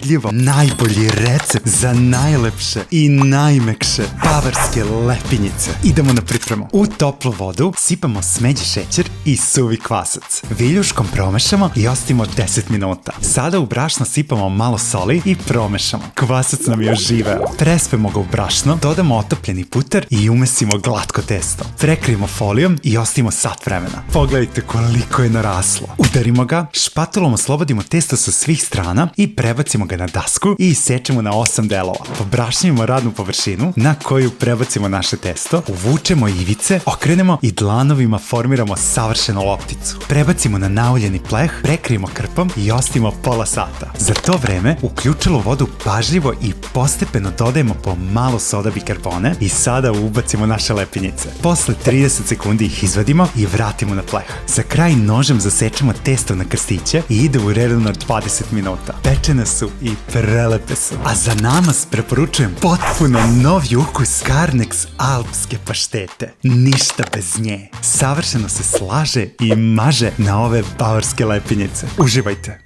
ubedljivo najbolji recept za najlepše i najmekše bavarske lepinjice. Idemo na pripremu. U toplu vodu sipamo smeđi šećer i suvi kvasac. Viljuškom promešamo i ostavimo 10 minuta. Sada u brašno sipamo malo soli i promešamo. Kvasac nam je oživeo. Prespemo ga u brašno, dodamo otopljeni puter i umesimo glatko testo. Prekrijemo folijom i ostavimo sat vremena. Pogledajte koliko je naraslo. Udarimo ga, špatulom oslobodimo testo sa svih strana i prebacimo ga na dasku i isečemo na 8 delova. Pobrašnjujemo radnu površinu na koju prebacimo naše testo, uvučemo ivice, okrenemo i dlanovima formiramo savršenu lopticu. Prebacimo na nauljeni pleh, prekrijemo krpom i ostavimo pola sata. Za to vreme u ključalu vodu pažljivo i postepeno dodajemo po malo soda bikarbone i sada ubacimo naše lepinjice. Posle 30 sekundi ih izvadimo i vratimo na pleh. Za kraj nožem zasečemo testo na krstiće i ide u redu na 20 minuta. Pečene su i prelepe su. A za namaz preporučujem potpuno novi ukus Carnex alpske paštete. Ništa bez nje. Savršeno se slaže i maže na ove bavarske lepinjice. Uživajte!